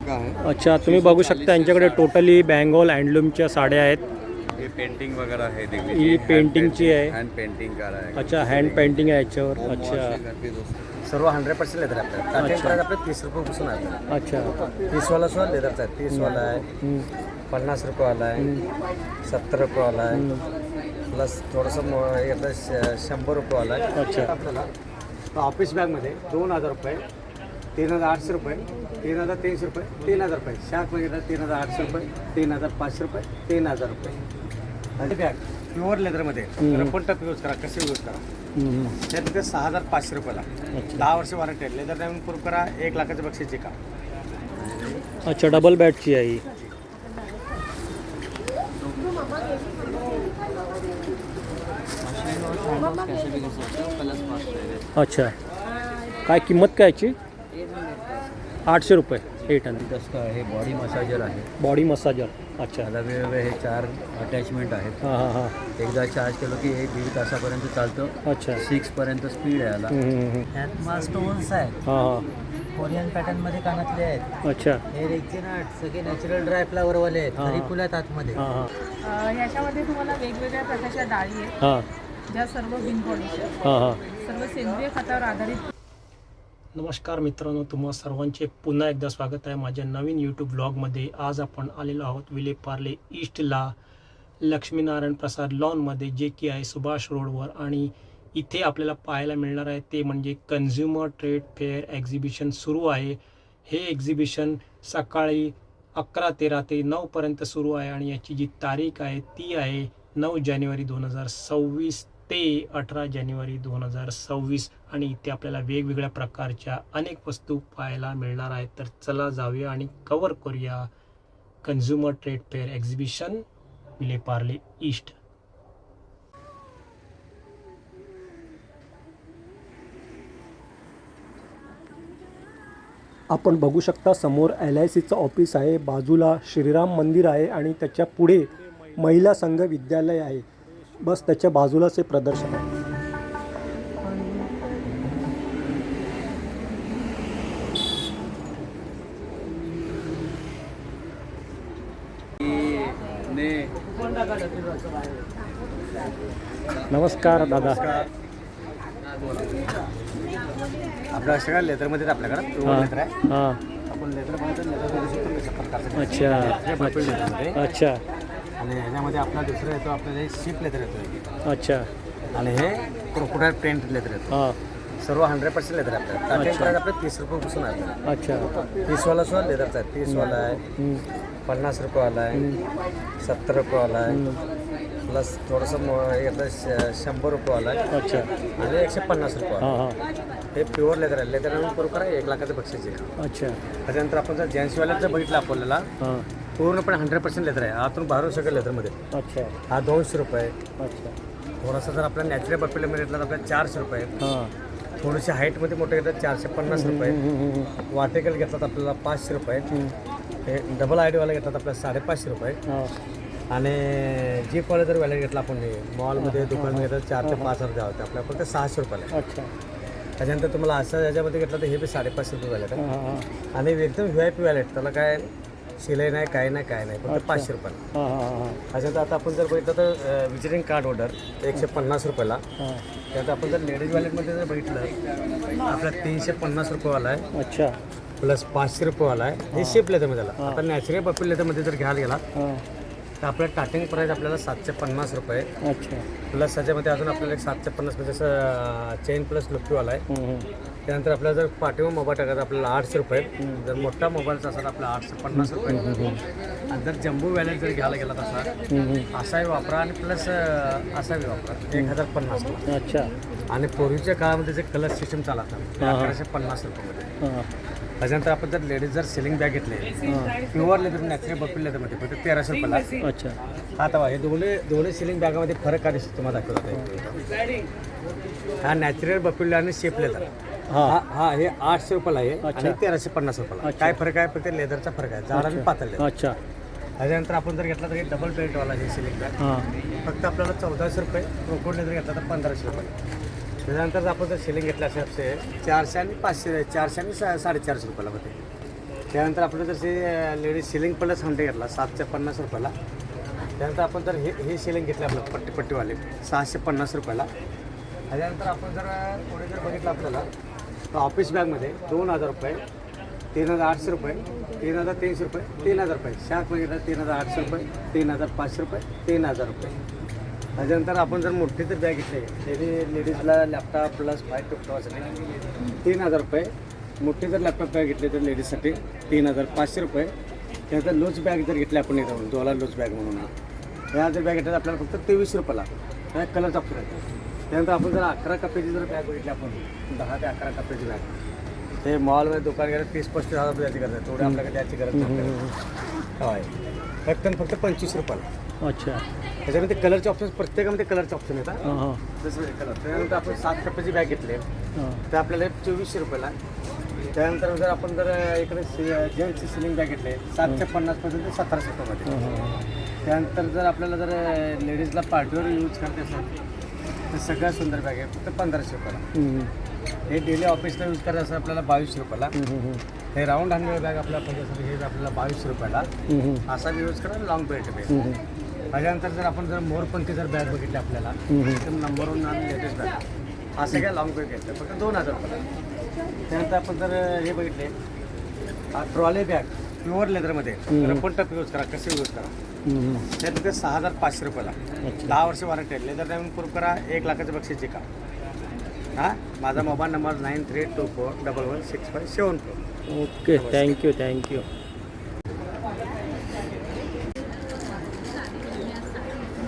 अच्छा, तुम्ही बघू शकता यांच्याकडे टोटली बेंगॉल हँडलूमच्या साड्या आहेत. ये पेंटिंग वगैरह है ही पेंटिंगची आहे. हैंड पेंटिंग का रहा है. अच्छा, हँड पेंटिंग आहे याच्यावर. अच्छा सर्व 100% लेदर आहे आपल्याला. स्टार्टिंग प्राइस आपले 30 रुपयापासून आहे. अच्छा 30वाला सुद्धा लेदरचा आहे. 30वाला आहे, 50 रुपयेवाला आहे, 70 रुपयेवाला आहे, प्लस थोडंसं एकदा 100 रुपयेवाला आहे. अच्छा. आपल्याला ऑफिस बॅगमध्ये 2000 रुपये, 3800 रुपये, 3300 रुपये, 3000 रुपये. शार्कमध्ये 3800 रुपये, 3500 रुपये, 3000 रुपये. आणि बॅग प्युअर लेदरमध्ये रबर टप यूज करा, कसे यूज करा. त्यात 6500 रुपयाला 10 वर्ष वॉरंटी आहे. लेदर नवीन प्रूफ करा, 1 लाखाचं बक्षीस जिंका. अच्छा, डबल बॅटची आहे ही. अच्छा, काय किंमत काय याची? 800 रुपये. 800. हे बॉडी मसाजर आहे. Body massager. अच्छा. त्याला वेगवेगळे हे 4 अटॅचमेंट आहेत. हां हां हां. एकदा चार्ज केलं की 1-1.5 तासापर्यंत चालतं. अच्छा. 6 पर्यंत स्पीड आहे याला. ह्यात मग स्टोन्स आहेत, हां हां. कोरियन पॅटर्नमध्ये कानातले आहेत. अच्छा. हे रेक्झिनाट सगळे नॅचरल ड्राय फ्लावरवाले आहेत. हा. घरी फुलं आहेत आतमध्ये. हां हां ह्याच्यामध्ये तुम्हाला वेगवेगळ्या प्रकारच्या डाळी आहेत, हां ज्या सर्व बिन पॉलिश हां हां. सर्व सेंद्रिय खतावर आधारित. नमस्कार मित्रांनो, तुम्हा सर्वांचे पुन्हा एकदा स्वागत आहे माझ्या नवीन यूट्यूब ब्लॉगमध्ये. आज आपण आलेलो आहोत विलेपार्ले ईस्टला लक्ष्मीनारायण प्रसाद लॉनमध्ये, जे की आहे सुभाष रोडवर. आणि इथे आपल्याला पाहायला मिळणार आहे ते म्हणजे कन्झ्युमर ट्रेड फेअर एक्झिबिशन सुरू आहे. हे एक्झिबिशन सकाळी 11:13 ते 9पर्यंत सुरू आहे आणि याची जी तारीख आहे ती आहे 9 जानेवारी 2026 ते 18 जानेवारी 2026. आणि इथे आपल्याला वेगवेगळ्या प्रकारच्या अनेक वस्तू पाहायला मिळणार आहेत. तर चला जाऊया आणि कवर करूया consumer trade fair exhibition Vile Parle east. आपण बघू शकता समोर LICचं ऑफिस आहे, बाजूला श्रीराम मंदिर आहे आणि त्याच्या पुढे महिला संघ विद्यालय आहे. बस त्याच्या बाजूलाच हे प्रदर्शन आहे. नमस्कार दादा. आपल्या सगळ्या लेदरमध्ये आपल्याकडे प्युअर लेदर आहे. हां. आपण लेदर बनवतो, लेदर बघू शकतो कशा प्रकारचं. अच्छा लेदरमध्ये अच्छा आणि ह्याच्यामध्ये आपला दुसरा येतो, आपल्याला हे शिप लेदर येतो अच्छा. आणि हे क्रोकोडाईल प्रिंट लेदर येतो. हां. सर्व 100% लेदर आहे आपल्याला. स्टार्टिंग प्राइस आपले 30 रुपयापासून आहे. अच्छा. 30वाला सुद्धा लेदरचा आहे. 30वाला आहे, 50 रुपयेवाला आहे, 70 रुपयेवाला आहे, प्लस थोडंसं एकदा 100 रुपयेवाला आहे. अच्छा. आणि 150 रुपये. हां हां. हे प्युअर लेदर आहे. लेदर आणून करू करा, 1 लाखाचं बक्षीस आहे. अच्छा. त्याच्यानंतर आपण जर जेंट्सवाल्यात जर बघितलं आपल्याला, हां. पूर्णपणे 100% लेदर आहे. आतून बाहेरून सगळं लेदरमध्ये. अच्छा. हा 200 रुपये. अच्छा. थोडासा जर आपला नॅचरल बफेल्यामध्ये घेतला तर आपल्याला 400 रुपये. हां. थोडीशी हाईटमध्ये मोठे घेतलं 450 रुपये. वाटेकल घेतला तर आपल्याला 500 रुपये. हे डबल आयडीवाला घेतला तर आपल्याला 550 रुपये. हां. आणि जीपवाला जर व्हॅलेट घेतला आपण मॉलमध्ये दुकानमध्ये घेतलं 4 ते 5 हजार द्यावं होते आपल्याला, फक्त 600 रुपयाला. अच्छा. त्याच्यानंतर तुम्हाला असं याच्यामध्ये घेतलं तर हे बी 550 रुपये व्हॅलेट आहे. हां हां आणि एकदम VIP व्हॅलेट, त्याला काय शिलाई नाही, काय नाही, काय नाही, फक्त 500 रुपयाला. हां हां हां. त्याच्यानंतर आता आपण जर बघितलं तर विजिटिंग कार्ड ऑर्डर 150 रुपयाला. हां. त्यात आपण जर लेडीज वॉलेटमध्ये जर बघितलं आपला 350 रुपयेवाला आहे, अच्छा. प्लस 500 रुपयेवाला आहे. हे शिप लेदरमध्ये आला. आता नॅचरल बफेल लेदरमध्ये जर घ्यायला गेला हां. तर आपलं स्टार्टिंग प्राईस आपल्याला 750 रुपये. अच्छा. प्लस त्याच्यामध्ये अजून आपल्याला एक 750 म्हणजे असं चेन प्लस लुप्पीवाला आहे. त्यानंतर आपल्याला जर पाठीवर मोबाईल टाकायचा आपल्याला 800 रुपये. जर मोठा मोबाईलचा असेल आपला 850 रुपये. आणि जर जम्बो वॅलेट जर घ्यायला गेला तसा असाही वापरा आणि प्लस असाही वापरा 1050. अच्छा. आणि पूर्वीच्या काळामध्ये जे कलर सिस्टम चालत 1150 रुपयामध्ये. हां. त्याच्यानंतर आपण जर लेडीज जर सिलिंग बॅग घेतले प्युअर लेदर नॅचरल बफेल लेदरमध्ये फक्त 1300 रुपयाला. अच्छा. आता बघा हे दोन्ही सिलिंग बॅगामध्ये फरक काय दिसतो तुम्हाला दाखवत आहे. हा नॅचरल बफेल आणि शेप लेदर. हां. हा हे 800 रुपयाला आहे आणि 1350 रुपयाला. काय फरक आहे? फक्त लेदरचा फरक आहे, जाड आणि पातळ लेदर. अच्छा. त्याच्यानंतर आपण जर घेतला तर हे डबल बेल्टवाला हे सिलिंग बॅग हां. फक्त आपल्याला 1400 रुपये. क्रोकोड लेदर घेतला तर 1500 रुपये. त्याच्यानंतर आपण जर सिलिंग घेतला असे 400 आणि 500, 400 आणि 450 रुपयाला होते. त्यानंतर आपण जर लेडीज सिलिंग प्लस हंडे घेतला 750 रुपयाला. त्यानंतर आपण जर हे सिलिंग घेतलं आपलं पट्टीवाले 650 रुपयाला. त्यानंतर आपण जर पुढे जर बघितलं आपल्याला तर ऑफिस बॅगमध्ये 2000 रुपये, 3800 रुपये, 3300 रुपये, 3000 रुपये. शार्क बघितलं 3800 रुपये, 3500 रुपये, 3000 रुपये. त्याच्यानंतर आपण जर मोठी जर बॅग घेतली त्याची लेडीजला लॅपटॉप प्लस 5 to 3000 रुपये. मोठी जर लॅपटॉप बॅग घेतली तर लेडीजसाठी 3500 रुपये. त्यानंतर लोच बॅग जर घेतली आपण इथं डोला लोच बॅग म्हणून ह्या जर बॅग घेतल्या आपल्याला फक्त 2300 रुपयाला. त्या कलरचा ऑप्शन आहे. त्यानंतर आपण जर 11 कप्प्याची जर बॅग बघितली आपण 10 ते 11 कप्प्याची बॅग ते मॉलमध्ये दुकान गेलं 30-35 हजार रुपये द्यायची गरज आहे. तेवढे आपल्याकडे द्यायची गरज नाही. फक्त 25 रुपयाला. अच्छा. त्याच्यामध्ये कलरचे ऑप्शन प्रत्येकामध्ये कलरचे ऑप्शन येतात जसं कलर. त्यानंतर आपण 7 कप्प्याची बॅग घेतली तर आपल्याला 2400 रुपयाला. त्यानंतर जर आपण जर इकडे जेंट्सची सिलिंग बॅग घेतली 750 पासून ते 1700 रुपयामध्ये. त्यानंतर जर आपल्याला जर लेडीजला पार्टीवर यूज करते असेल तर सगळ्यात सुंदर बॅग आहे फक्त 1500 रुपयाला. हे डेली ऑफिसला यूज करायचं असं आपल्याला 2200 रुपयाला. हे राऊंड हँडल बॅग आपल्याला हे आपल्याला 2200 रुपयाला. असा यूज करा लॉंग पिरियड बॅग. त्याच्यानंतर जर आपण जर मोरपंखी जर बॅग बघितली आपल्याला एकदम नंबर 1 आणि लेटेस्ट बॅग असं काय लॉंग पिरियड घेतलं फक्त 2000 रुपयाला. त्यानंतर आपण जर हे बघितले ट्रॉली बॅग प्युअर लेदरमध्ये रबर टप यूज करा कसे यूज करा ते फक्त 6500 रुपयाला. 10 वर्ष वॉरंटी आहे. लेदर नवीन प्रूफ करा 1 लाखाचं बक्षीस जिंका. हां माझा mobile number 9324116574. Okay, thank you.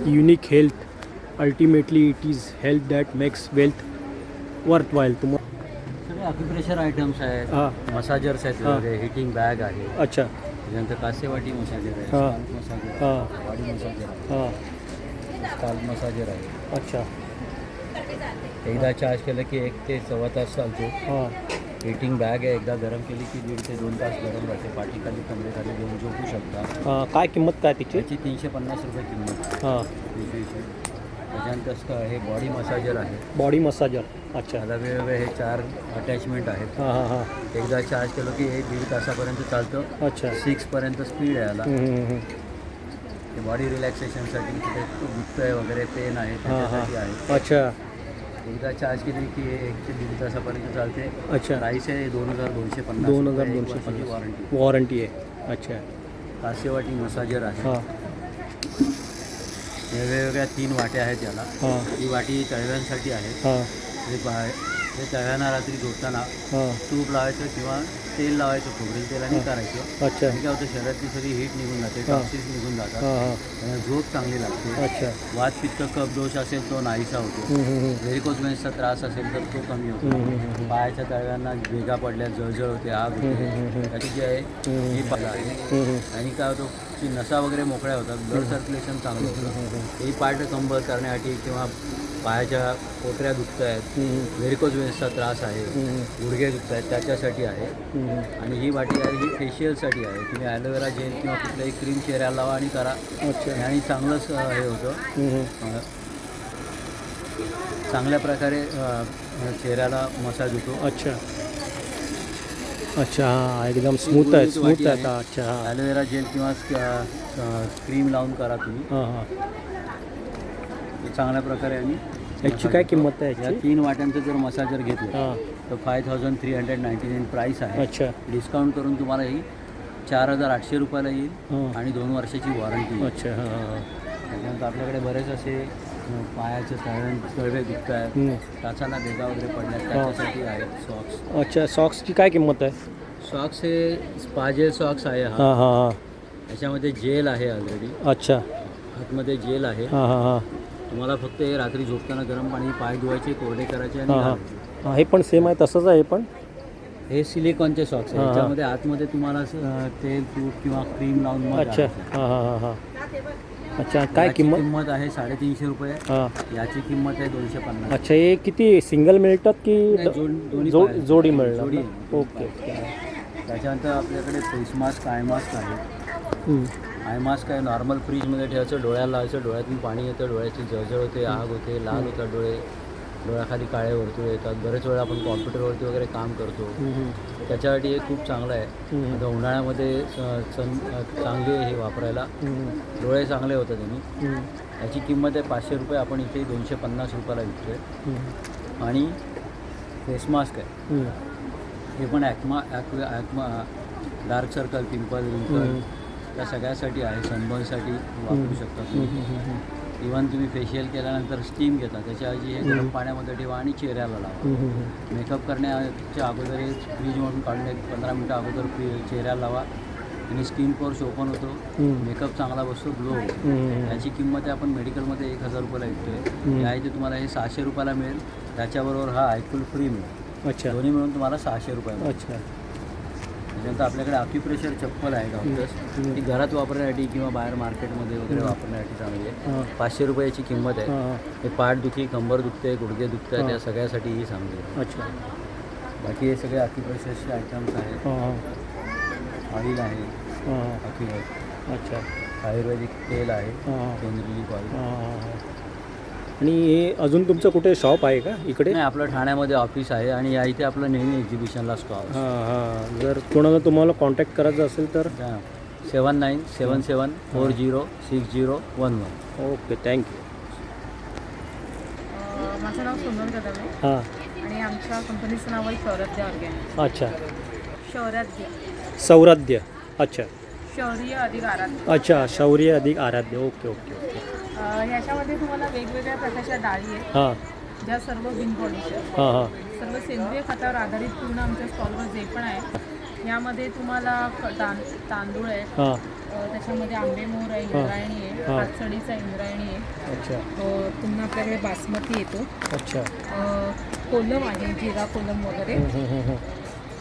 Unique health, ultimately it is health that makes wealth worthwhile. तुम्हाला सगळे अक्युप्रेशर आयटम्स आहेत, हां. मसाजर्स आहेत वगैरे, हिटिंग बॅग आहे, अच्छा. त्याच्यानंतर कासेवाटी मसाजर आहे, हां. स्काल्प मसाजर हां. आहे, बॉडी मसाजर आहे, हां. स्काल्प मसाजर आहे. अच्छा. एकदा चार्ज केलं की 1 ते 1.25 तास चालतो. हां. हिटिंग बॅग आहे, एकदा गरम केली की 1.5 ते 2 तास गरम राहते. पाठीखाली कमरेखाली घेऊन झोपू शकता. हां. काय किंमत काय तिची? त्याची 350 रुपये किंमत. हां. त्याच्यानंतर हे बॉडी मसाजर आहे. Body massager. अच्छा. त्याला वेगवेगळे हे 4 अटॅचमेंट आहेत. हां हां हां. एकदा चार्ज केलं की 1-1.5 तासापर्यंत चालतं. अच्छा. 6पर्यंत स्पीड आहे याला. ते बॉडी रिलॅक्सेशनसाठी तिथे दुखतंय वगैरे पेन आहे त्याच्यासाठी आहे. अच्छा. एकदा चार्ज केली की 1 ते 1.5 तासापर्यंत चालते. अच्छा. प्राईस आहे 2250. 2250 वॉरंटी. वॉरंटी आहे. अच्छा. कासेवाटी मसाजर आहे. हां. वेगवेगळ्या 3 वाट्या आहेत याला. हां. ही वाटी तळव्यांसाठी आहे. हां. हे तळव्यांना रात्री झोपताना हां. तूप लावायचं किंवा तेल लावायचं खोबरेल तेलाने करायचं. अच्छा. आणि काय होतं शरीरातली सगळी हीट निघून जाते, हां. टॉक्सिन्स निघून जातात. हां हां. त्यामुळे झोप चांगली लागते. अच्छा. वात पित्त कफ दोष असेल तो नाहीसा होतो. व्हेरिकोज वेन्सचा त्रास असेल तर तो कमी होतो. पायाच्या तळव्यांना भेगा पडल्या, जळजळ होते, आग होते, त्याची जी आहे ही पाहिजे आहे. आणि काय होतं की नसा वगैरे मोकळ्या होतात, ब्लड सर्क्युलेशन चांगलं होतं. ही पाठ कंबर करण्यासाठी किंवा पायाच्या पोटऱ्या दुखत आहेत, व्हेरिकोज वेन्सचा त्रास आहे, गुडघे दुखत आहेत, त्याच्यासाठी आहे. आणि ही वाटी आहे ही फेशियलसाठी आहे. तुम्ही ॲलोवेरा जेल किंवा कुठल्याही क्रीम चेहऱ्याला लावा आणि करा. अच्छा. आणि चांगलंच हे होतं, चांगल्या प्रकारे चेहऱ्याला मसाज होतो. अच्छा. अच्छा. हां एकदम स्मूथ आहे. स्मूथ आहे आता. अच्छा. हां. ॲलोवेरा जेल किंवा क्रीम लावून करा तुम्ही. हां हां. हे चांगल्या प्रकारे आणि याची काय किंमत आहे या याची? 3 वाट्यांचं जर मसाजर घेतलं हां. तर 5399 प्राईस आहे. अच्छा. डिस्काउंट करून तुम्हाला ही 4800 रुपयाला येईल. हां. आणि 2 वर्षाची वॉरंटी येईल. अच्छा. हां हां. त्याच्यानंतर आपल्याकडे बरेच असे पायाचे तळवे दुखत आहेत, टाचाला भेगा वगैरे पडल्या त्याच्यासाठी आहेत सॉक्स. अच्छा. सॉक्सची काय किंमत आहे? सॉक्स हे स्पाजेल सॉक्स आहे हा. हां हां हां. याच्यामध्ये जेल आहे ऑलरेडी. अच्छा. आतमध्ये जेल आहे. हां हां हां. तुम्हाला फक्त हे रात्री झोपताना गरम पाणी पाय धुवायचे, कोरडे करायचे आणि हां हां. घालायचे. हां. हे पण सेम आहे तसंच आहे पण? हे सिलिकॉनचे सॉक्स आहे. हां, हां. याच्यामध्ये आतमध्ये तुम्हाला तेल तूप किंवा क्रीम लावून मग अच्छा. घालायचं. हां हां हां हां. अच्छा. काय याची किंमत? किंमत आहे 350 रुपये. हां. याची किंमत आहे 250. अच्छा. हे किती सिंगल मिळतात की नाही, दोन्ही जोडी पाहिजे. जोडी मिळणार जोडी ना? आहे. Okay okay. त्याच्यानंतर आपल्याकडे फेस मास्क, आय मास्क आहे. आय मास्क आहे नॉर्मल फ्रीजमध्ये ठेवायचं, डोळ्याला लावायचं, डोळ्यातून पाणी येतं, डोळ्याची जळजळ होते, आग होते, लाल होतात डोळे, डोळ्याखाली काळे वर्तुळ येतात. बरेच वेळा आपण कॉम्प्युटरवरती वगैरे काम करतो, त्याच्यासाठी हे खूप चांगलं आहे. आता उन्हाळ्यामध्ये चांगले हे वापरायला, डोळे चांगले होतात त्यांनी. याची किंमत आहे 500 रुपये. आपण इथे 250 रुपयाला विकतो आहे. आणि फेस मास्क आहे, हे पण ॲक्मा डार्क सर्कल, पिंपल, रिंकल या सगळ्यासाठी आहे. सनबर्नसाठी वापरू शकता तुम्ही. इव्हन तुम्ही फेशियल केल्यानंतर स्टीम घेता, त्याच्याऐवजी हे गरम पाण्यामध्ये ठेवा आणि चेहऱ्याला लावा. मेकअप करण्याच्या अगोदर हे फ्रीजमधून काढून 15 मिनटं अगोदर चेहऱ्याला लावा आणि स्किन पोर्स ओपन होतो, मेकअप चांगला बसतो, ग्लो होतो. याची किंमत आहे आपण मेडिकलमध्ये 1000 रुपयाला विकतोय. या इथे तुम्हाला हे 600 रुपयाला मिळेल. त्याच्याबरोबर हा आयफुल फ्री मिळेल. अच्छा. दोन्ही मिळून तुम्हाला 600 रुपये मिळेल. अच्छा. त्याच्यानंतर आपल्याकडे अक्युप्रेशर चप्पल आहे डॉक्टर्स, ती घरात वापरण्यासाठी किंवा बाहेर मार्केटमध्ये वगैरे वापरण्यासाठी चांगली आहे. 500 रुपयाची किंमत आहे. हे पाठदुखी, कंबर दुखते, गुडघे दुखते, त्या सगळ्यासाठी ही चांगली आहे. अच्छा. बाकी हे सगळे अक्युप्रेशरचे आयटम्स आहेत. ऑइल आहे अक्युप्रेशर. अच्छा. आयुर्वेदिक तेल आहे, केंद्रिलिक ऑइल. आणि हे अजून तुमचं कुठे शॉप आहे का इकडे? नाही, आपलं ठाण्यामध्ये ऑफिस आहे आणि या इथे आपलं नेहमी एक्झिबिशनला स्टॉल. जर कोणाला तुम्हाला कॉन्टॅक्ट करायचं असेल तर 7977406011. Okay, thank you. माझं नाव सोनल कदम आहे हां. आणि आमच्या कंपनीचं नाव आहे शौर्याद्य ऑर्गॅनिक. अच्छा. शौर्याद्य, सौराध्य. अच्छा. शौर्य अधिक आराध्य. अच्छा, शौर्य अधिक आराध्य. Okay okay okay. ह्याच्यामध्ये तुम्हाला वेगवेगळ्या प्रकारच्या डाळी आहेत, हां ज्या सर्व बिन पॉलिश आहेत. हां हां. सर्व सेंद्रिय खतावर आधारित पूर्ण आमच्या स्टॉलवर जे पण आहे, यामध्ये तुम्हाला तांदूळ आहे, हां. त्याच्यामध्ये आंबेमोहर आहे, इंद्रायणी आहे, हातसडीचा इंद्रायणी आहे. अच्छा. पुन्हा आपल्याकडे बासमती येतो, अच्छा. कोलम आहे, जिरा कोलम वगैरे.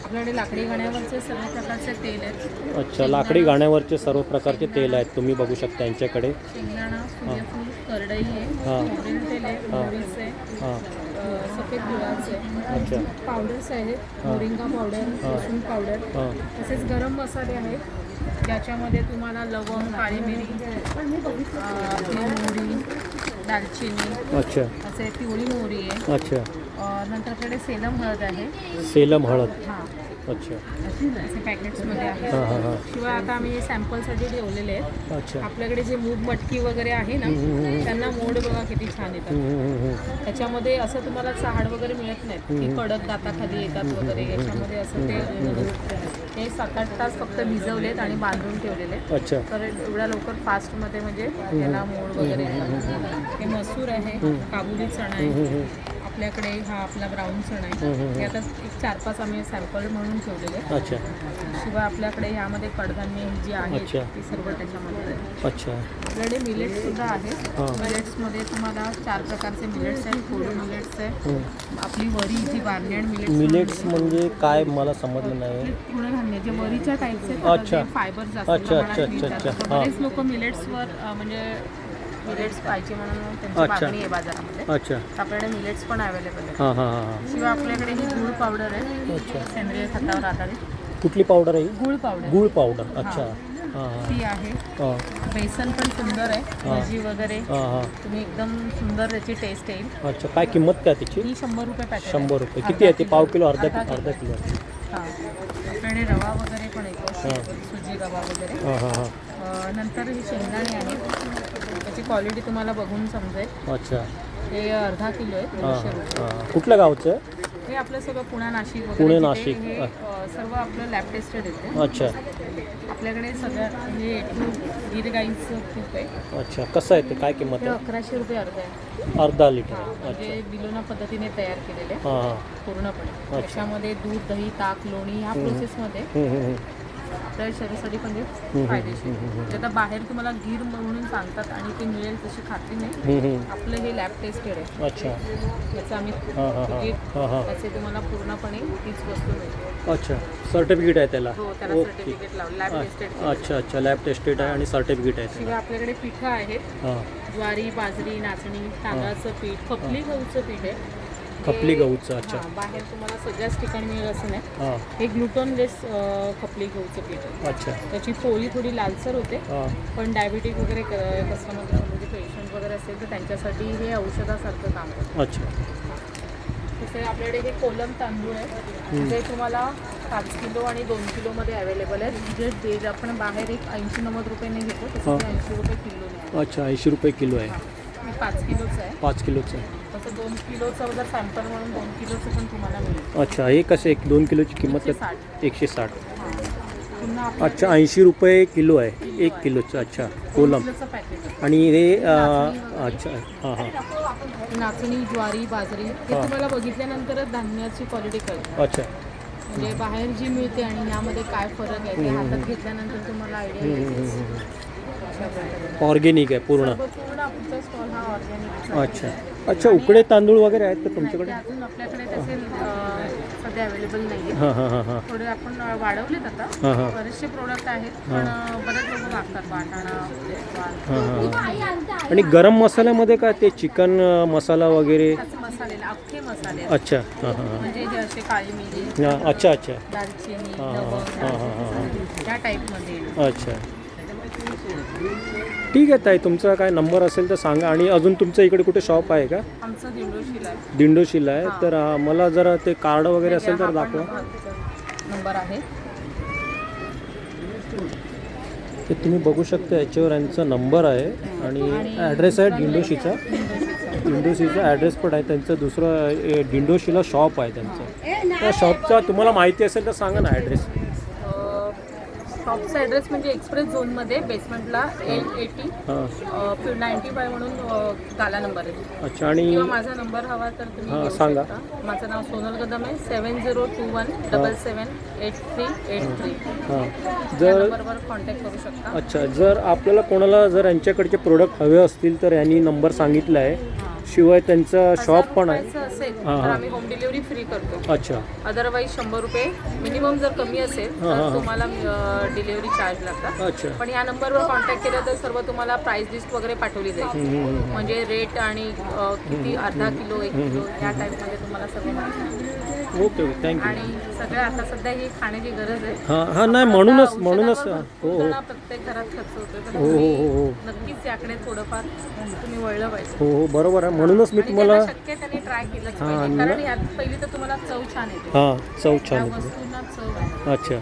आपल्याकडे लाकडी घाण्यावरचे सर्व प्रकारचे तेल आहेत. अच्छा, लाकडी घाण्यावरचे सर्व प्रकारचे तेल आहेत, तुम्ही बघू शकता यांच्याकडे. शेंगदाणा, सूर्यफूल, करडई आहे, हां. खोबरेल तेल आहे, मोहरीचं आहे, हां. सफेद गुळाचं आहे. अच्छा. पावडर्स आहेत, मोरिंगा पावडर, लसूण पावडर. हां. तसेच गरम मसाले आहेत, ज्याच्यामध्ये तुम्हाला लवंग, काळी मिरी, मोहरी, दालचिनी, अच्छा. असे पिवळी मोहरी आहे. अच्छा. नंतर आपल्याकडे सेलम हळद आहे. सेलम हळद. हां, अच्छा. असे पॅकेट्समध्ये आहे. हां हां हां. शिवाय आता आम्ही सॅम्पलसाठी ठेवलेले आहेत. अच्छा. आपल्याकडे जे मूग मटकी वगैरे आहे ना, त्यांना मोड बघा किती छान येतात. त्याच्यामध्ये असं तुम्हाला चहाड वगैरे मिळत नाहीत की कडक दाताखाली येतात वगैरे. याच्यामध्ये असं ते 7-8 तास फक्त भिजवलेत आणि बांधून ठेवलेले. अच्छा. तर एवढ्या लवकर फास्टमध्ये म्हणजे त्याला मोड वगैरे येतात. हे मसूर आहे, काबुली चणा आहे, आपल्याकडे हा आपला ब्राऊन चणा आहे. हे आता 4-5 आम्ही सॅम्पल म्हणून ठेवलेले. अच्छा. शिवाय आपल्याकडे यामध्ये कडधान्य जी आहेत अच्छा. ती सर्व त्याच्यामध्ये आहे. अच्छा. आपल्याकडे मिलेट्स सुद्धा आहे. हां. मिलेट्समध्ये तुम्हाला 4 प्रकारचे मिलेट्स आहेत. कोडो मिलेट्स आहे, आपली वरी जी बार्नियड मिलेट्स म्हणजे काय मला समजलं नाही. तृणधान्य जे वरीच्या टाईपचे अच्छा. फायबर जास्त अच्छा, प्रमाणात अच्छा, मिळतात. अच्छा, तर हां. बरेच लोक मिलेट्सवर म्हणजे मिलेट्स पाहिजे म्हणून त्यांची अच्छा. मागणी आहे बाजारामध्ये. अच्छा. तर आपल्याकडे मिलेट्स पण अवेलेबल आहे. हां हां हां हां. शिवाय आपल्याकडे ही गूळ पावडर आहे, अच्छा. सेंद्रिय खतावर आधारित कुठली पावडर आहे? गूळ पावडर. गूळ पावडर. अच्छा. हां हां ती आहे. हां बेसन पण सुंदर आहे, भजी वगैरे हां हां. तुम्ही एकदम सुंदर त्याची टेस्ट येईल. अच्छा, काय किंमत काय त्याची? ही 100 रुपये पॅकेट. 100 रुपये. किती आहे ते? पाव किलो, अर्धा अर्धा किलो? हां. आपल्याकडे रवा वगैरे पण येतो, सुजी रवा वगैरे. हां हां हां. नंतर ही शेंगदाणे आहे, त्याची क्वालिटी तुम्हाला बघून समजेल. अच्छा. हे अर्धा किलो आहे, 200 रुपये. हां. कुठल्या गावचं आहे? हे आपलं सगळं पुणे नाशिक वगैरे पुणे, तिथे नाशिक. हे सर्व आपलं लॅब टेस्टेड येते. अच्छा. आपल्याकडे सगळं हे गीर गाईचं तूप आहे. अच्छा. कसं आहे ते? काय किंमत हे आहे? 1100 रुपये अर्धा आहे. अर्धा लिटर. म्हणजे बिलोना पद्धतीने तयार केलेले आहे हां हां. पूर्णपणे. त्याच्यामध्ये दूध, दही, ताक, लोणी ह्या प्रोसेसमध्ये आपल्या शरीरासाठी पण ते फायदेशीर. म्हणजे आता बाहेर तुम्हाला गीर म्हणून सांगतात आणि ते मिळेल तशी खात्री नाही. आपलं हे लॅब टेस्टेड आहे. अच्छा. याचं आम्ही हां हां तिकीट हां हां. त्याचे तुम्हाला पूर्णपणे तीच वस्तू मिळते. अच्छा. सर्टिफिकेट आहे त्याला? हो, त्याला ओके. सर्टिफिकेट लावलं, लॅब टेस्टेड. अच्छा अच्छा. लॅब टेस्टेड आहे आणि सर्टिफिकेट आहे शिवाय त्याला. आपल्याकडे पिठं आहेत, हां. ज्वारी, बाजरी, नाचणी, तांदळाचं पीठ, खपली गहूचं पीठ आहे. खपली गहूचं. अच्छा. हां, बाहेर तुम्हाला सगळ्याच ठिकाणी मिळेल असं नाही. हां. हे ग्लुटोनलेस खपली गहूचं पीठ आहे. अच्छा. त्याची पोळी थोडी लालसर होते, हां. पण डायबिटिक वगैरे कस्टमर म्हणजे पेशंट वगैरे असेल तर त्यांच्यासाठी हे औषधासारखं काम करतं. अच्छा. असे आपल्याकडे हे कोलम तांदूळ आहे जे तुम्हाला 5 किलो आणि 2 किलोमध्ये अवेलेबल आहे. जे आपण बाहेर एक 80-90 रुपयाने घेतो तसं 80 रुपये किलो. अच्छा 80 रुपये किलो आहे. 5 किलोचं आहे. 5 किलोचं आहे. तसं 2 किलोचं जर सॅम्पल म्हणून 2 किलोचं पण तुम्हाला मिळेल. अच्छा हे कसं 2 किलोची किंमत 160. 160. पुन्हा आपलं अच्छा 80 रुपये किलो आहे 1 किलोचं. अच्छा कोलम. किलोचं पॅकेट आहे. आणि हे अच्छा हां हां नाचणी, ज्वारी, बाजरी हे तुम्हाला बघितल्यानंतरच धान्याची क्वालिटी कळते. अच्छा म्हणजे बाहेर जी मिळते आणि यामध्ये काय फरक आहे ते हातात घेतल्यानंतर तुम्हाला आयडिया येते. ऑर्गेनिक आहे पूर्ण. पूर्ण आमचा स्टॉल हा ऑर्गॅनिक. अच्छा अच्छा उकडे तांदूळ वगैरे आहेत का तुमच्याकडे? अजून आपल्याकडे तसे सध्या अवेलेबल नाही हां हां हां हां थोडे आपण वाढवलेत आता. हां हां बरेचसे प्रोडक्ट आहेत पण बरेच लोक मागतात वाटाणा. आणि गरम मसाल्यामध्ये काय ते चिकन मसाला वगैरे? मसाले अख्खे मसाले आहेत. अच्छा हां हां हां म्हणजे जे असे काळी मिरी, हां अच्छा अच्छा दालचिनी, हां, लवंग, हां, हां, हां. त्या टाईपमध्ये. अच्छा ठीक आहे ताई, तुमचा काय नंबर असेल तर सांगा. आणि अजून तुमचं इकडे कुठे शॉप आहे का? आमचं दिंडोशीला आहे. दिंडोशीला आहे. तर मला जरा ते कार्ड वगैरे असेल तर हा दाखवा. नंबर आहे. ते तुम्ही बघू शकता याच्यावर यांचा नंबर आहे आणि ॲड्रेस आहे दिंडोशीचा. दिंडोशीचा ॲड्रेस पण आहे त्यांचं. दुसरं दिंडोशीला शॉप आहे त्यांचं. त्या शॉपचा तुम्हाला माहिती असेल तर सांगा ना ॲड्रेस. शॉपचा ॲड्रेस म्हणजे एक्सप्रेस झोनमध्ये बेसमेंटला L80 95 म्हणून गाला नंबर आहे. अच्छा आणि किंवा माझा नंबर हवा तर तुम्ही घेऊ सांगा. शकता. माझं नाव सोनल कदम आहे. 7021778383. हां या जर नंबरवर कॉन्टॅक्ट करू शकता. अच्छा जर आपल्याला कोणाला जर यांच्याकडचे प्रोडक्ट हवे असतील तर यांनी नंबर सांगितला आहे. शिवाय त्यांचा शॉप पण आहे. 1000 रुपयाचं असेल हां, तर हां. आम्ही होम डिलिव्हरी फ्री करतो. अच्छा अदरवाईज 100 रुपये मिनिमम जर कमी असेल तर तुम्हाला डिलिव्हरी चार्ज लागतात. अच्छा पण या नंबरवर कॉन्टॅक्ट केलं तर सर्व तुम्हाला प्राइस लिस्ट वगैरे पाठवली जाईल. म्हणजे रेट आणि किती अर्धा किलो 1 किलो या टाईपमध्ये तुम्हाला सगळं माहिती. Okay okay thank you. आणि सगळ्या आता सध्या ही खाण्याची गरज आहे. हां हां नाही म्हणूनच औषधावर हो हो भरपूर प्रत्येक घरात खर्च होतो तर हो हो तुम्ही हो नक्कीच याकडे थोडंफार तुम्ही वळलं पाहिजे. हो हो बरोबर आहे. म्हणूनच मी आणि तुम्हाला ज्यांना शक्य आहे त्यांनी ट्राय केलंच पाहिजे. कारण यात पहिली तर तुम्हाला चव छान येते. हां चव त्या छान होती. वस्तूंना चव आहे. अच्छा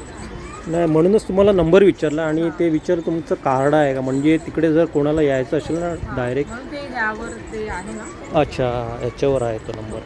नाही म्हणूनच तुम्हाला नंबर विचारला. आणि ते तुमचं कार्ड आहे का? म्हणजे तिकडे जर कोणाला यायचं असेल ना डायरेक्ट. म्हणून ते ह्यावर ते आहे ना. अच्छा याच्यावर आहे तो नंबर.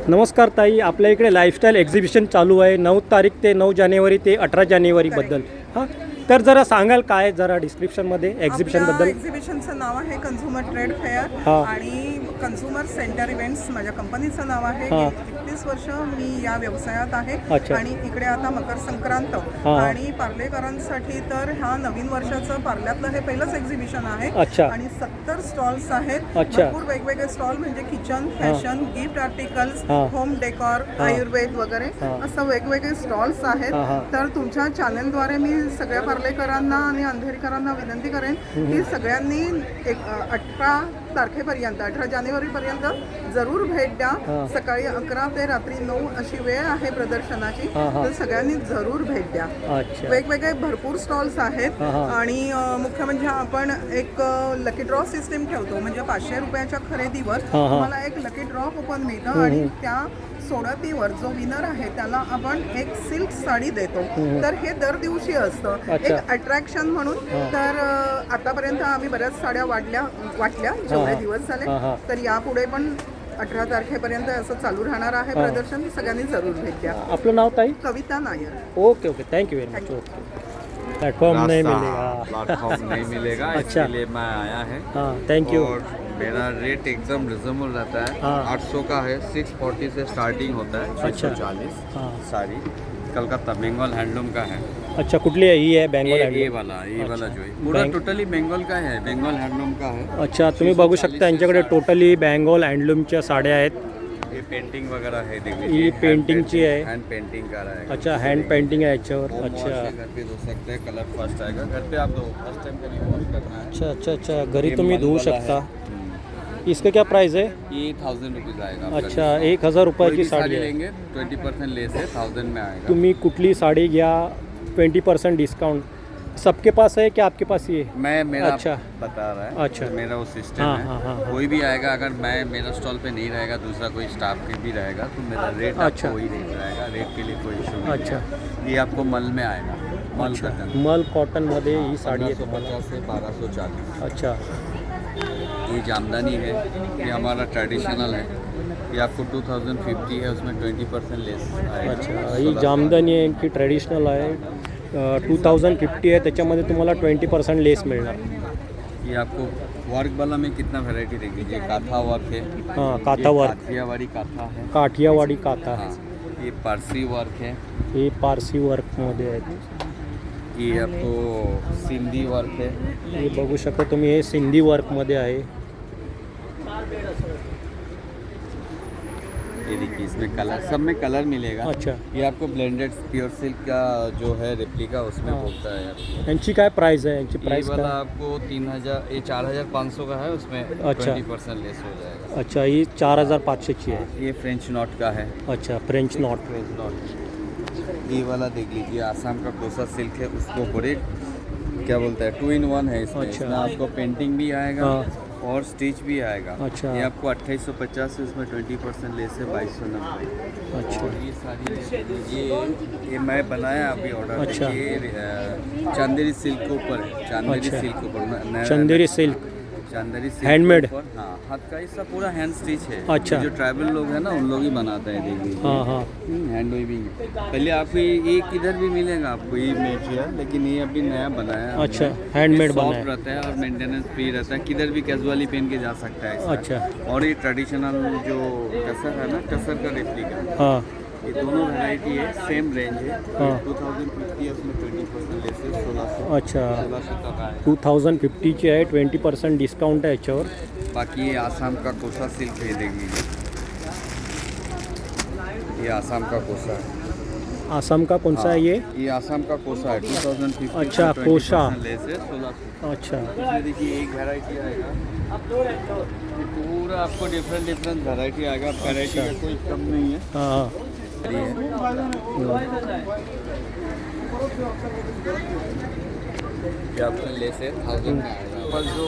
नमस्कार ताई, आपल्या इकडे लाईफस्टाईल एक्झिबिशन चालू आहे 9 तारीख ते 9 जानेवारी ते 18 जानेवारीबद्दल. हां तर जरा सांगाल काय जरा डिस्क्रिप्शनमध्ये एक्झिबिशनबद्दल? एक्झिबिशनचं नाव आहे कन्झ्युमर ट्रेड फेअर हा. आणि कन्झ्युमर सेंटर इव्हेंट्स माझ्या कंपनीचं नाव आहे. हा. 31 वर्ष मी या व्यवसायात आहे. अच्छा. आणि इकडे आता मकर संक्रांत हा. आणि पार्लेकरांसाठी तर ह्या नवीन वर्षाचं पार्ल्यातलं हे पहिलंच एक्झिबिशन आहे. अच्छा. आणि 70 स्टॉल्स आहेत. अच्छा. भरपूर वेगवेगळे स्टॉल म्हणजे किचन, फॅशन, गिफ्ट आर्टिकल्स, हा. होम डेकॉर, आयुर्वेद वगैरे असं वेगवेगळे स्टॉल्स आहेत. हा. तर तुमच्या चॅनलद्वारे मी सगळ्या पार्लेकरांना आणि अंधेरीकरांना विनंती करेन की सगळ्यांनी 18 तारखेपर्यंत 18 जानेवारीपर्यंत जरूर भेट द्या. सकाळी 11 ते रात्री 9 अशी वेळ आहे प्रदर्शनाची. तर सगळ्यांनी जरूर भेट द्या. अच्छा वेगवेगळे भरपूर स्टॉल्स आहेत. आणि मुख्य म्हणजे आपण एक लकी ड्रॉ सिस्टीम ठेवतो. म्हणजे 500 रुपयाच्या खरेदीवर तुम्हाला एक लकी ड्रॉ कुपन मिळतं आणि त्या सोडतीवर जो विनर आहे त्याला आपण एक सिल्क साडी देतो. तर हे दर दिवशी असतं एक अट्रॅक्शन म्हणून. तर आतापर्यंत आम्ही बऱ्याच साड्या वाटल्या जेवढे दिवस झाले. तर यापुढे पण 18 तारखेपर्यंत असं चालू राहणार आहे प्रदर्शन. सगळ्यांनी जरूर भेट द्या. आपलं नाव ताई? Kavita Nair. Okay okay thank you very much. Okay platform नहीं मिलेगा. प्लेटफॉर्म नहीं मिलेगा. अच्छा. इसके लिए मैं आया है. हाँ थैंक यू. और मेरा रेट एकदम रिजनेबल रहता है. हाँ. 800 का है. 640 से स्टार्टिंग होता है. अच्छा. 640 हाँ साड़ी कलकत्ता बंगाल हैंडलूम का है. अच्छा कुठली आहे? ही आहे बँगोल ये हँडलूम. वाला जो है पूरा टोटली बंगाल का है. बंगाल हैंडलूम का है. अच्छा तुम्ही बघू शकता यांच्याकडे टोटली बँगोल हँडलूमच्या साड्या आहेत. ये पेंटिंग वगैरह है. देख ये लीजिए पेंटिंगची आहे. हैंड पेंटिंग का रहेगा. अच्छा हँड पेंटिंग आहे याच्यावर. होम वॉश अच्छा है, घर पे धो सकते हैं. कलर फर्स्ट आएगा. घर पे आप दो फर्स्ट टाइम कभी वॉश करना है. अच्छा अच्छा अच्छा घरी ये तुम्ही मल धुवू वाला शकता. है. इसका क्या प्राइस है? ये 1000 रुपीज़ आएगा आपका. अच्छा 1000 कोई रुपयाची भी साडी साड़ी आहे. लेंगे 20% लेस है. 1000 में आएगा. तुम्ही कुठली साडी घ्या 20% डिस्काउंट सबके पास है क्या आपके पास ये? मैं मेरा अच्छा। बता रहा है अच्छा। मेरा वो सिस्टम हाँ, है। हाँ, हाँ, हाँ। कोई भी आएगा, अगर मैं मेरा स्टॉल पे नहीं रहेगा, दूसरा कोई स्टाफ के भी रहेगा, तो मेरा रेट अच्छा। आपको वही रेट रहेगा। रेट के लिए कोई इशू नहीं अच्छा। है। ये आपको मल में आएगा, मल अच्छा, का मल कॉटनमध्ये ही साडी आहे तुम्हाला. 1550 से 1240। अच्छा ये जामदानी है, ये हमारा ट्रेडिशनल है। ये आपको 2050 है, उसमें 20% लेस आएगा। अच्छा, ही जामदानी आहे की ट्रेडिशनल आहे. 2050 आहे, त्याच्यामध्ये तुम्हाला 20% लेस मिळणार. ये आपको वर्क वाला में कितना वैरायटी देख लीजिए। काथा वर्क है, हां, काथा वर्क, काठियावाड़ी काथा है। काठियावाडी काथा. हाँ, ये पारसी वर्क है। हे पारसी वर्कमध्ये आहेत. ये आपको सिंधी वर्क है। हे बघू शकता तुम्ही, हे सिंधी वर्कमध्ये आहे. ये देखिए, इसमें कलर, सब में कलर मिलेगा। अच्छा, ये आपको ब्लेंडेड प्योर सिल्क का जो है रेप्लिका, उसमें हाँ। होता है आपको। यांची काय प्राइस आहे? यांची ये प्राइस वाला काय? आपको 3000, ये 4500 का है, उसमें अच्छा। 20% लेस हो जाएगा। अच्छा, ही 4500ची आहे. ये फ्रेंच नॉट का है। अच्छा, फ्रेंच नॉट. French not. ये वाला देख लीजिए, आसाम का कोसा सिल्क है, उसको बड़े क्या बोलता है, 2 in 1 है इसमें। अच्छा। इसमें आपको पेंटिंग भी आएगा हाँ। और स्टिच भी आएगा। अच्छा। ये आपको 2850 है, उसमें 20% लेस है 2290। अच्छा, और ये सारी ये मैं बनाया अभी ऑर्डर। अच्छा। ये चंदेरी सिल्क के ऊपर है, चंदेरी अच्छा। सिल्क के ऊपर चंदेरी सिल्क. चंदेरी सिल्क Handmade? के ऊपर, हाँ, हाथ का इसका पूरा हैंड स्टिच है। अच्छा। ये जो ट्राइबल लोग हैं ना, उन लोग ही बनाते हैं, देखिए। हाँ हाँ. Hand weaving. पहले आपको ये किधर भी मिलेगा आपको ये मटेरियल, लेकिन ये अभी नया बनाया है अच्छा, हमने। हैंडमेड ये बना सॉफ्ट है. रहता है और मेंटेनेंस फ्री रहता है, किधर भी कैजुअली पहन के जा सकता है इसका। अच्छा. और ये ट्रेडिशनल जो कसर है ना, कसर का रेप्लिका, हाँ. ये दोनों वैरायटी है, सेम रेंज है। हाँ। 2050 है, उसमें 20% लेस है, 1600। अच्छा, 1600 तक आएगा। 2050ची आहे. 20% डिस्काउंट आहे याच्यावर. बाकी ये आसाम का कोसा सिल्क है, देख लीजिए। ये आसाम का कोसा है। आसाम का कौन सा है ये? ये आसाम का कोसा है, 2050। अच्छा, का कोसा। 20% लेस है, 1600। अच्छा. इसमें देखिए एक वैरायटी आएगा, ये पूरा आपको डिफरेंट वैरायटी आएगा। वैरायटी का कोई कम नहीं है। हाँ हाँ. ये आपका लेस है 1000 में आएगा। पर जो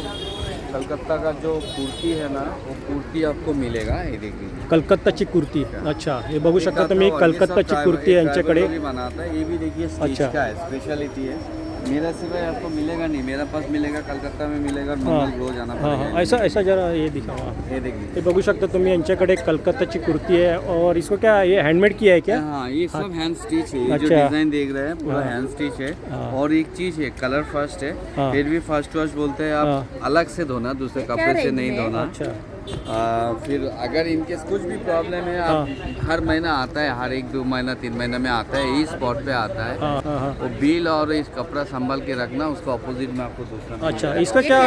कलकत्ता का जो कुर्ती है ना, वो कुर्ती आपको मिलेगा, ये देखिए। कलकत्ताची कुर्ती. अच्छा, हे बघू शकता तुम्ही, कलकत्ताची कुर्ती आहे यांच्याकडे. बनाता है, ये भी देखिए स्टिच अच्छा। का है, स्पेशलिटी है। मेरा सिवाय आपको मिलेगा नहीं, मेरा पास मिलेगा, कलकत्ता में मिलेगा, हाँ. मंगल रोज आना हाँ हाँ, पड़ेगा। ऐसा ऐसा जरा ये दिखावा. ये देखिए। हे बघू शकता तुम्ही, यांच्याकडे कलकत्ताची कुर्ती है. और इसको क्या, ये हैंडमेड किया है क्या? हाँ, ये सब हैंड स्टिच है। ये जो अच्छा। डिजाइन देख रहे हैं पूरा हाँ। हैंड स्टिच है। हाँ। और एक चीज है, कलर फर्स्ट है। हाँ। फिर भी फर्स्ट वॉश बोलते हैं, आप अलग से धोना, दूसरे कपड़े से नहीं धोना। अच्छा. फिर अगर इनकेस कुछ भी प्रॉब्लम है, आप हर महीना आता है, हर 1-2 महीना 3 महीना में आता है, इस स्पॉट पे आता है। हाँ हाँ हाँ. वो बिल और इस कपड़ा संभाल के रखना, उसको अपोजिट में आपको दूसरा मिलेगा। अच्छा, इसका क्या,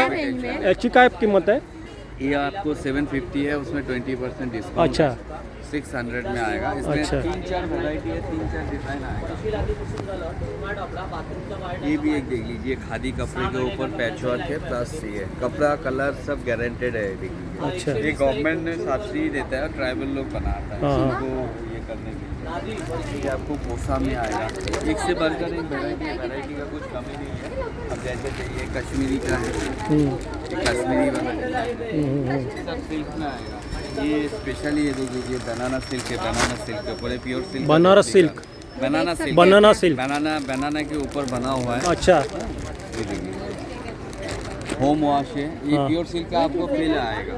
याची काय किंमत आहे? ये आपको 750 है, उसमें 20% डिस्काउंट। अच्छा. 600 में आएगा। इसमें अच्छा। 3-4 वैरायटी है, 3-4 डिज़ाइन आएगा। ये भी एक देख लीजिए, खादी कपड़े के ऊपर पैचवर्क है, प्लस ये कपड़ा कलर सब गारंटेड है, देख लीजिए। अच्छा. ये गवर्नमेंट ने सब्सिडी देता है, ट्राइबल लोग बनाता है हाँ। उनको ये करने के लिए। ये आपको कोसा में आएगा, एक से बढ़कर एक वैरायटी है, वैरायटी का कुछ कमी नहीं है। अब जैसे चाहिए कश्मीरी का है, ये कश्मीरी वाला है, सब सिल्क में आएगा। ये स्पेशली ये देख लीजिए, बनाना सिल्क है, बनाना सिल्क है, पूरे pure silk. Banaras silk. Banana silk, banana silk. Banana के ऊपर बना हुआ है। अच्छा. ये देखिए, होम वॉश है, ये हाँ। प्योर सिल्क का आपको फिल आएगा।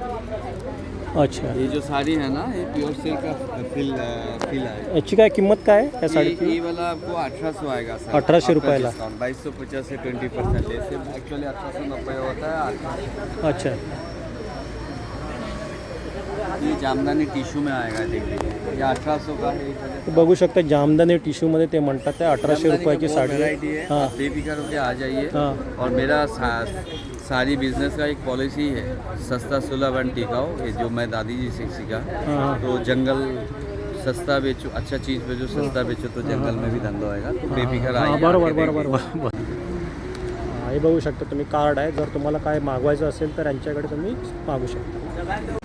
अच्छा. ये जो साड़ी है ना, ये प्योर सिल्क का फिल आएगा। याची काय किंमत काय आहे या साडीची? ये वाला आपको 1800 आएगा सर। 1800 रुपयाला. 2250 से 20% लेस है। एक्चुअली 1890 होता है, 1800। अच्छा. ये जामदानी टिश्यू में आएगा, देख लीजिए, ये 1800 का है। तर बघू शकता, जामदानी टिश्यूमध्ये ते म्हणतात ते 1800 रुपयाची साडी आहे. वैरायटी है, हां. बेफिक्र होकर आ जाइए। हाँ। और मेरा सारी बिजनेस का एक पॉलिसी है, सस्ता सुलभ एंड टिकाऊ। ये जो मैं दादी जी से सीखा, हाँ। तो जंगल सस्ता बेचो, अच्छा चीज़ बेचो, सस्ता बेचो, तो जंगल में भी धंधा होएगा। तो बेफिक्र हां, आइए, बरोबर आके बरोबर देखिए। बरोबर. हां, हे बघू शकता तुम्ही, कार्ड आहे. जर तुम्हाला काय मागवायचं असेल तर यांच्याकडे तुम्ही मागू शकता.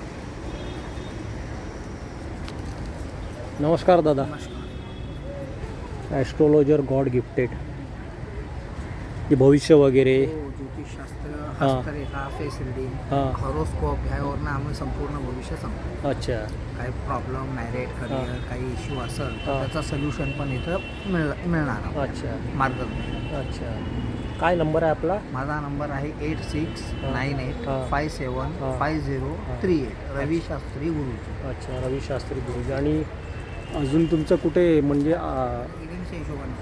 नमस्कार दादा. Astrologer God gifted. हे भविष्य वगैरे. ज्योतिषशास्त्र, हां. हस्तरेखा, फेस रिडिंग, हां. हॉरोस्कोप ह्यावरनं आम्ही संपूर्ण भविष्य सांगतो. अच्छा काही प्रॉब्लेम, मॅरेट, करिअर, काही इश्यू असेल तर हां. त्याचा सोल्युशन पण इथं मिळणार आहे. अच्छा मार्गदर्शन. अच्छा. काय नंबर आहे आपला? माझा नंबर आहे 8698 हां. 575038. रवी शास्त्री गुरुजी. अच्छा रवी शास्त्री गुरुजी. आणि अजून तुमचं कुठे म्हणजे इव्हेंटच्या हिशोबाने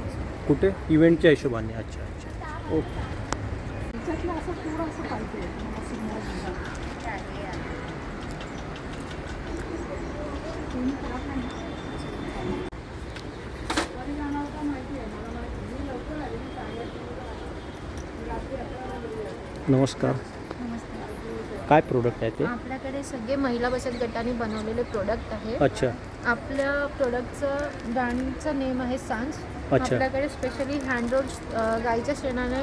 कुठे इव्हेंटच्या हिशोबाने. अच्छा अच्छा ओके. नमस्कार. काय प्रोडक्ट आहे ते? आपल्याकडे सगळे महिला बचत गटाने बनवलेले प्रोडक्ट आहे. अच्छा आपल्या प्रोडक्टचं ब्रँडचं नेम आहे सांज. अच्छा. आपल्याकडे स्पेशली हँडरोड गाईच्या शेणाने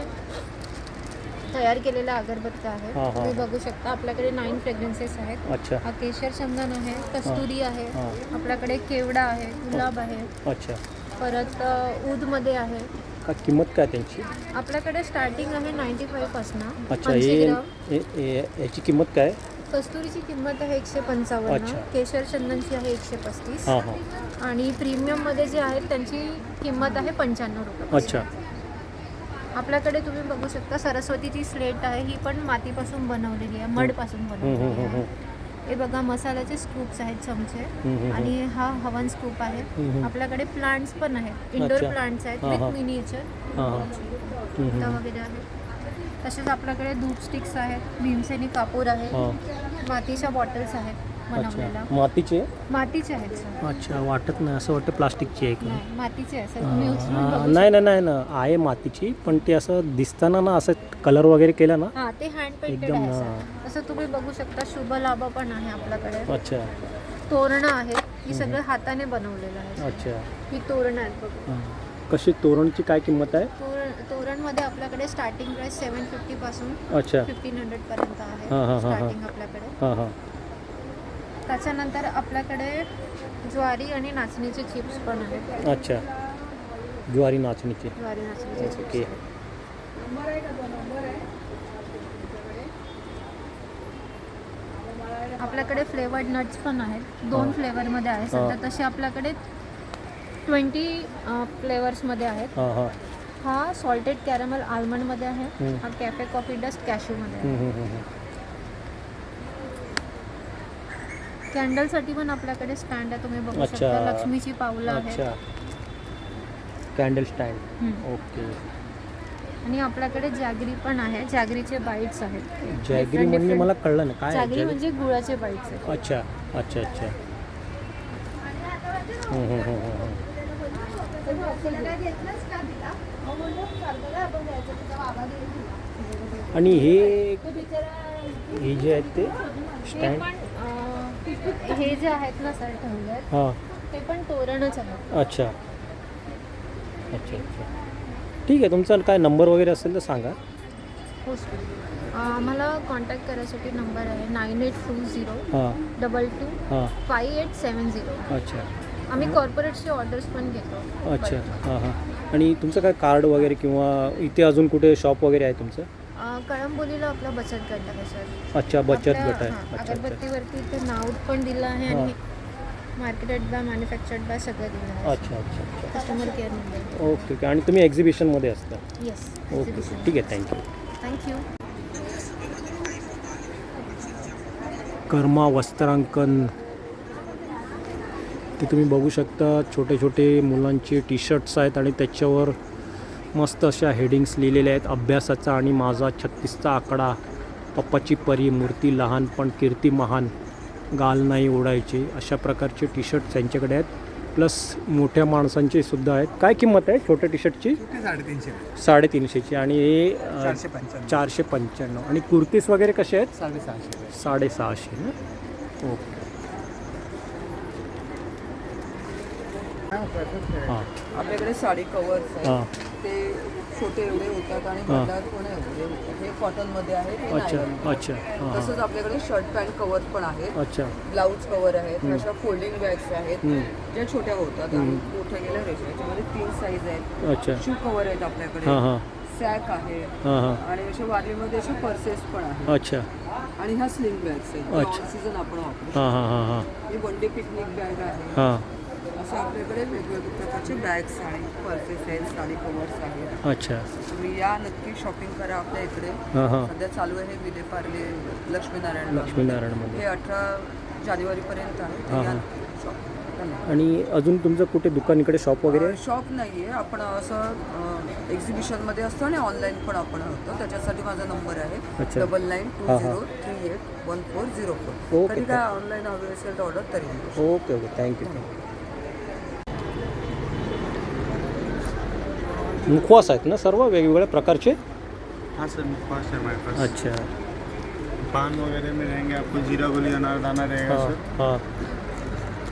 तयार केलेल्या अगरबत्त्या आहेत. हां, हां. तुम्ही बघू शकता आपल्याकडे 9 फ्रेग्रन्सेस आहेत. अच्छा हा केशर चंदन आहे, कस्तुरी आहे, हां. आपल्याकडे केवडा आहे, गुलाब आहे, अच्छा. परत ऊदमध्ये आहे. काय किंमत काय त्यांची? आपल्याकडे स्टार्टिंग आहे 95 पासून. अच्छा 80 ग्राम. याची किंमत काय? कस्तुरीची किंमत आहे 155. अच्छा. केशर चंदनची आहे 135. हां हां. आणि प्रीमियममध्ये जे आहेत त्यांची किंमत आहे 95 रुपये. अच्छा आपल्याकडे तुम्ही बघू शकता सरस्वतीची स्लेट आहे. ही पण मातीपासून बनवलेली आहे, मडपासून बनवलेली आहे. हे बघा मसाल्याचे स्कूप्स आहेत चमचे. आणि हा हवन स्कूप आहे. आपल्याकडे प्लांट्स पण आहेत, इंडोर अच्छा. प्लांट्स आहेत हां, विथ हां. मिनिएचर हां हां. वगैरे आहेत. तसेच आपल्याकडे धूप स्टिक्स आहेत, भीमसेनी कापूर आहे, हां. मातीच्या बॉटल्स आहेत बनवलेल्या. अच्छा मातीचे? मातीचे आहेत सर. अच्छा वाटत नाही, असं वाटतं प्लास्टिकची आहे का? नाही मातीचे आहे सर. तुम्ही उचलून बघू नाही नाही नाही ना आहे मातीची, पण ते असं दिसताना ना असं कलर वगैरे केला ना. हां ते हँड पेंटेड एकदम, आहे हां. सर. असं तुम्ही बघू शकता शुभ लाभ पण आहे आपल्याकडे. अच्छा तोरणं आहेत, ही सगळं हाताने बनवलेलं आहे. अच्छा. ही तोरणं आहेत बघा. हां. कशी तोरणची काय किंमत आहे? तोरणमध्ये आपल्याकडे स्टार्टिंग प्राइस 750 पासून अच्छा 1500 पर्यंत आहे हां, हां, हां, हां. स्टार्टिंग आपल्याकडे. हां हां. त्याच्यानंतर आपल्याकडे ज्वारी आणि नाचणीचे चिप्स पण आहेत. अच्छा ज्वारी नाचणीची. ज्वारी नाचणीचे चिप्स ओके. आपल्याकडे फ्लेवर्ड नट्स पण आहेत. 2 फ्लेवरमध्ये आहे सध्या. तसे आपल्याकडे 20 फ्लेवर्समध्ये आहेत. हां हां. हा सॉल्टेड कॅरमल आल्मंडमध्ये आहे. हा कॅफे कॉफी डस्ट कॅशूमध्ये आहे. कॅन्डलसाठी पण आपल्याकडे स्टँड आहे, तुम्ही बघू अच्छा. शकता. लक्ष्मीची पावलं आहेत. अच्छा कॅन्डल स्टँड. ओके. आणि आपल्याकडे जॅगरी पण आहे. जॅगरीचे बाईट्स आहेत. जॅगरी म्हणजे मला कळलं ना काय आहे जॅगरी जॅगरी? म्हणजे गुळाचे बाईट्स आहेत. अच्छा अच्छा अच्छा. आणि हे जे आहेत ते हे स्टँड. पण हे जे आहेत ना सर ठेवले आहेत हां. ते पण तोरणच आहेत. अच्छा अच्छा अच्छा ठीक आहे. तुमचा काय नंबर वगैरे असेल तर सांगा. हो सर. आम्हाला कॉन्टॅक्ट करायसाठी नंबर आहे 9820 हां 22 हां. 5870. अच्छा आम्ही कॉर्पोरेटचे ऑर्डर्स पण घेतो. अच्छा हां हां. आणि तुमचं काय कार्ड वगैरे किंवा इथे अजून कुठे शॉप वगैरे आहे तुमचं? कळंबोलीला आपला बचत गट आहे सर. अच्छा बचत आपल्या, गट आहे. हां, अच्छा अच्छा. अगरबत्तीवरती ते नाव पण दिलं आहे आणि मार्केटेड बाय मॅन्युफॅक्चर्ड बाय सगळं दिलं आहे. अच्छा अच्छा अच्छा. Customer care number. Okay okay. आणि तुम्ही एक्झिबिशनमध्ये असता? येस. ओके ठीक आहे. थँक्यू. थँक्यू. कर्मा वस्त्रांकन. ते तुम्ही बघू शकता छोटे छोटे मुलांचे टी शर्ट्स आहेत आणि त्याच्यावर मस्त अशा हेडिंग्स लिहिलेल्या आहेत. अभ्यासाचा आणि माझा 36चा आकडा, पप्पाची परी, मूर्ती लहान पण कीर्ती महान, गाल नाही ओढायचे, अशा प्रकारचे टी शर्ट्स त्यांच्याकडे आहेत. प्लस मोठ्या माणसांचे सुद्धा आहेत. काय किंमत आहे छोट्या टी शर्टची? 350ची. आणि हे 495. आणि कुर्तीस वगैरे कसे आहेत? 650 ना. ओके. हां आपल्याकडे साडी कवर्स आहेत. हां. ते छोटे एवढे होतात आणि हां. भंडार पण एवढे होतात. हे कॉटनमध्ये आहे. हे अच्छा nylon. अच्छा. हां तसंच आपल्याकडे शर्ट पॅन्ट कवर पण आहेत. अच्छा. ब्लाऊज कवर आहेत. अशा फोल्डिंग बॅग्स आहेत ज्या छोट्या होतात आणि मोठ्या गेल्या रेशो. याच्यामध्ये 3 साईज आहेत. अच्छा. शू कवर आहेत आपल्याकडे. हां हां. सॅक आहे हां हां. आणि अशा वालीमध्ये अशा पर्सेस पण आहेत अच्छा. आणि ह्या स्लिंग बॅग्स आहेत अच्छा. ऑल सीझन आपण वापरू हां हां हां हां ही वन डे पिकनिक बॅग आहे हां. असं आपल्याकडे वेगवेगळ्या प्रकारचे बॅग्स आणि पर्सेस आहेत साडी कवर्स आहेत अच्छा. तुम्ही या नक्की शॉपिंग करा आपल्या इकडे हां हां. सध्या चालू आहे विलेपार्ले लक्ष्मीनारायण लक्ष्मीनारायणमध्ये. हे 18 जानेवारीपर्यंत आहे हां, तर या हां. नक्की शॉप धन्यवाद. आणि अजून तुमचं कुठे दुकान इकडे शॉप वगैरे आहे? शॉप नाही आहे आपण असं एक्झिबिशनमध्ये असतो आणि ऑनलाईन पण आपण होतो त्याच्यासाठी माझा नंबर आहे अच्छा. 9920381404 ओके. तरी काय ऑनलाईन हवे असेल तर ऑर्डर तरी मिळू ओके ओके थँक्यू. मुखवास आहेत ना सर्व वेगवेगळ्या प्रकारचे? हाँ सर मुखवास है हमारे पास। अच्छा. पान वगैरह में रहेंगे आपको जीरा गोली अनारदाना रहेगा हाँ सर हाँ.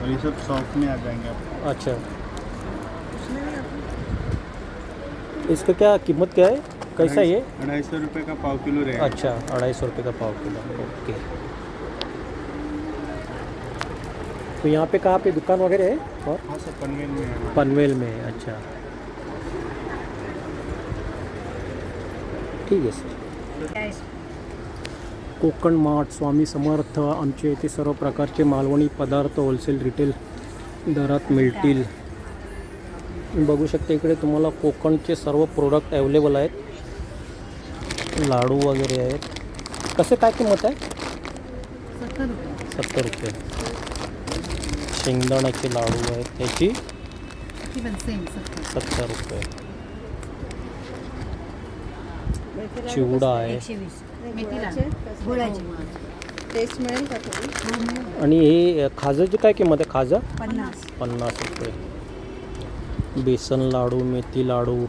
और ये सब सॉफ्ट में आ जाएंगे आपको। अच्छा. इसका क्या कीमत क्या है, कैसा है ये? 250 रुपये का पाव किलो रहेगा। अच्छा 250 रुपये का पाव किलो. ओके. तो यहाँ पे कहाँ पे दुकान वगैरह है? और हाँ सर पनवेल में है। पनवेल में. अच्छा ठीक आहे सर. कोकण मार्ट, स्वामी समर्थ, आमच्या इथे सर्व प्रकारचे मालवणी पदार्थ होलसेल रिटेल दरात मिळतील. बघू शकता इकडे तुम्हाला कोकणचे सर्व प्रोडक्ट अवेलेबल आहेत. लाडू वगैरे आहेत. कसे काय किंमत आहे? 70 रुपये. शेंगदाण्याचे लाडू आहेत त्याची 70 रुपये. चिवडा आहे. टेस्ट मिळेल का थोडी? आणि हे खाजाची काय किंमत आहे? खाजा 50 रुपये. बेसन लाडू, मेथी लाडू,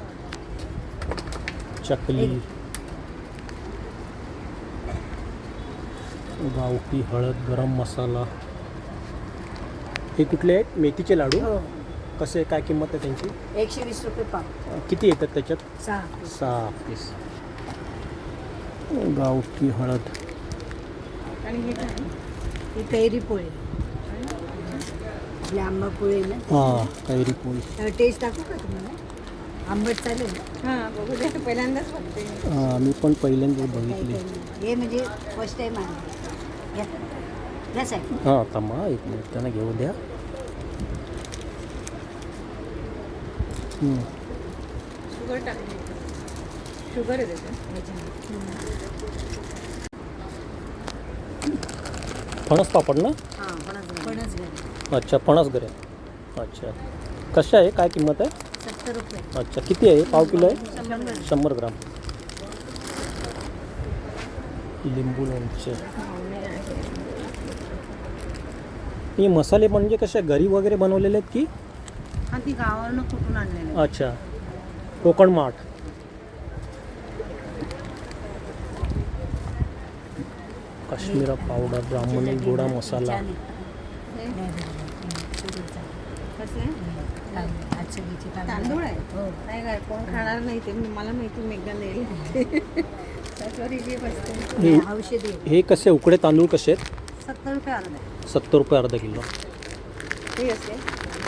चकली, गावठी हळद, गरम मसाला. हे कुठले आहेत? मेथीचे लाडू. कसे काय किंमत आहे त्यांची? 120 रुपये पाव. किती येतात त्याच्यात? 6 पीस. गावठी हळद. आणि हे काय? ही कैरी पोळी आपली आंबा पोळी ना. हां कैरी पोळी. टेस्ट दाखवू का तुम्हाला? आंबट चालेल ना? हां बघू दे पहिल्यांदाच बघते. हां मी पण पहिल्यांदा बघितली. हे म्हणजे फर्स्ट टाईम आहे. या साईड. हां थांबा एक मिनिट त्यांना घेऊ द्या. शुगर टाकली. शुगर आहे त्याच्यात. फणस पापड ना? हां फणस घरी. अच्छा फणस गरे. अच्छा कशा आहे, काय किंमत आहे? 70 रुपये. अच्छा किती आहे? पाव किलो आहे? 100 ग्राम. लिंबू लोणचे. हे मसाले म्हणजे कसे घरी वगैरे बनवलेले आहेत की? हां ती गावावरनं कुठून आणलेलं. अच्छा कोकण मार्ट. काश्मीरा पावडर, ब्राह्मणी गोडा मसाला. तांदूळ आहे. नाही काय कोण खाणार नाही ते मला माहिती. मी एकदा नेली. हे औषधी हे कसे उकडे तांदूळ कसे आहेत? 70 रुपये अर्धा. 70 रुपये अर्धा किलो. हे असे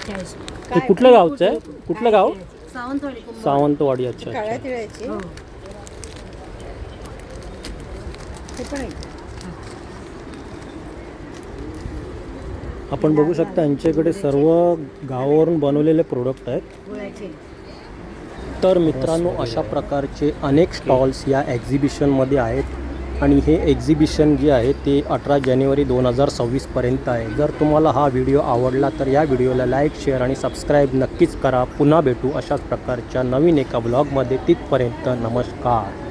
40. हे कुठल्या गावचं आहे? कुठलं गाव? सावंतवाडी. सावंतवाडी. अच्छा काळ्या अच्छा. तिळाची. हो. हे पण आहे. आपण बघू शकता यांच्याकडे सर्व गावावरून बनवलेले प्रोडक्ट आहेत. गुळाचे. तर मित्रांनो अशा प्रकारचे अनेक स्टॉल्स या एक्झिबिशनमध्ये आहेत आणि हे एक्झिबिशन जे आहे ते 18 जानेवारी 2026पर्यंत आहे. जर तुम्हाला हा व्हिडिओ आवडला तर या व्हिडिओला लाईक, शेअर आणि सबस्क्राईब नक्कीच करा. पुन्हा भेटू अशाच प्रकारच्या नवीन एका ब्लॉगमध्ये. तिथपर्यंत नमस्कार.